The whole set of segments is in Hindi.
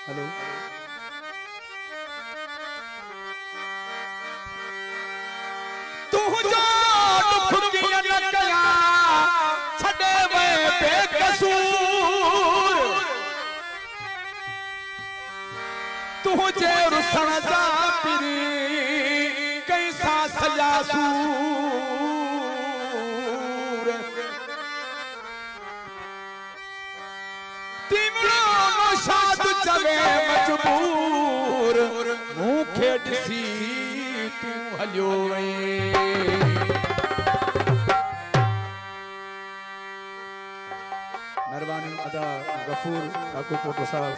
हेलो तू जो दुख की न कया छड़े वे बेकसूर तू जे रुसन जा पिरी कैसा सजा सूर तिमरो शाद चवे मजबूर मुखे ॾिसी तू हलियो मेहरबानी अदा गफूर ठाकुर पोटो साहब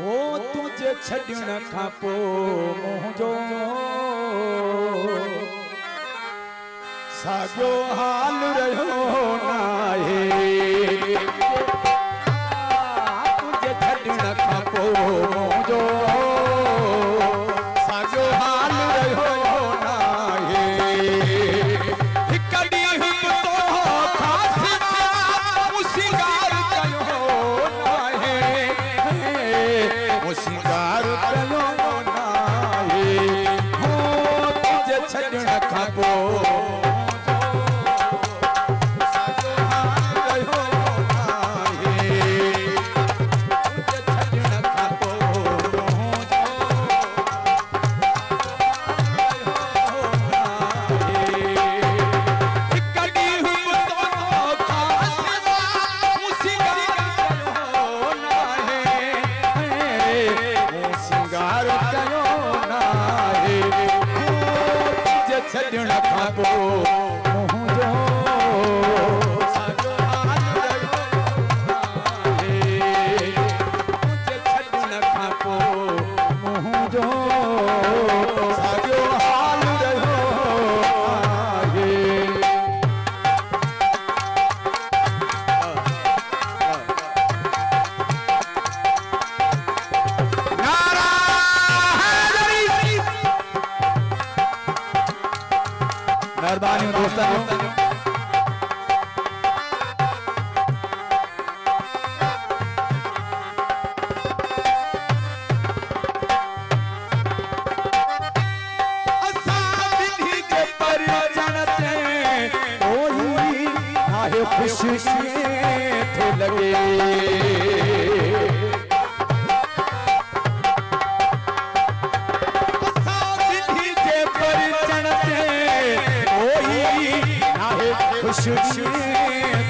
ओ तुझे छड़ण खां पो मुंहिंजो साॻियो हाल रहियो नाहे तुझे छड़ण खां पो मुंहिंजो साॻियो हाल रहियो नाहे हिक ॾींहुं तो ख़ासि मुसिंगार कयो नाहे मुसिंगार कयो नाहे हो तुझे छड़ण खां पो छड़ण खां पो मुंहिंजो साॻियो हाल रहियो नाहे तुझे छड़ण खां पो मुंहिंजो साॻियो हाल रहियो नाहे मेहरबानी दोस्तों खुशी थो लगे खुशी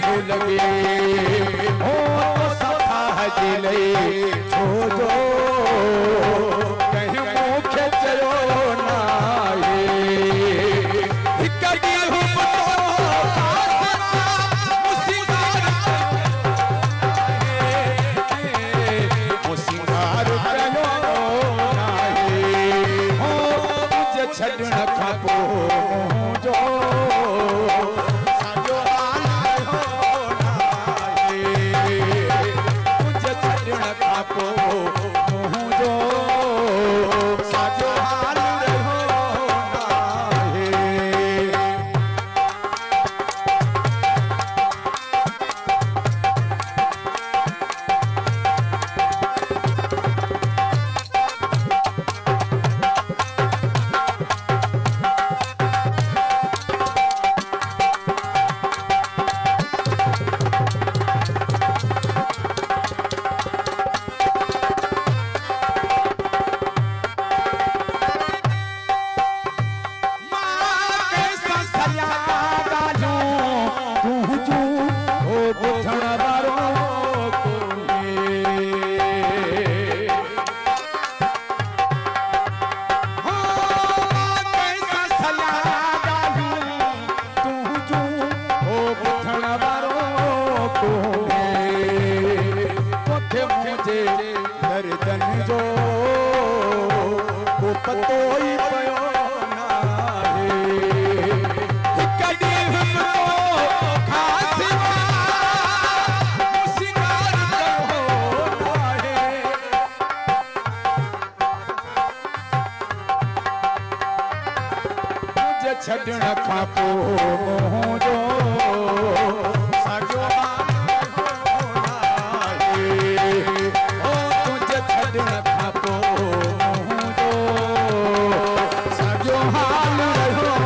तो लगे ओ सफा दिले छोड़ो कहीं मुखे चयो नाहे हिक ॾींहुं मुसिंगार कयो नाहे हो तुझे छड़ण खां पो मुंहिंजो साॻियो हाल रहियो नाहे दर्दन जो पतो ही पयो नाहे हिक ॾींहुं ख़ासि मुसिंगार कयो नाहे छॾण खां पोइ मोह जो साॻियो ओ तुंहिंजे छॾण खां पोइ मोह जो साॻियो हाल रहियो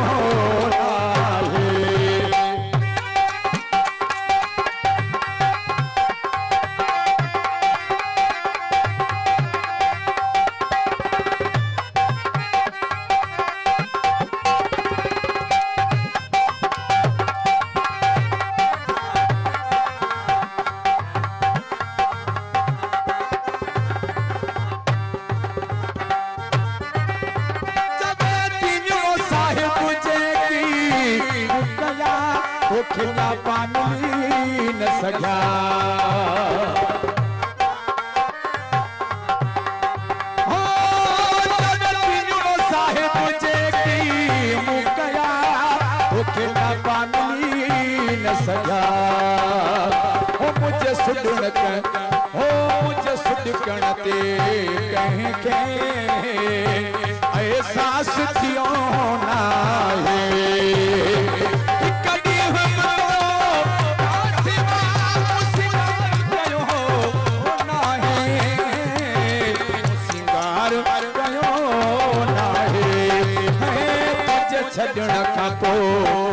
खिला पानी न सघिया साहिब जेकी मुकया खिला पानी न सघिया हो मुझे सुॾण हो मुझे सुॾकण ते कंहिंखे एहसास थियो नाहे छॾण खां पोइ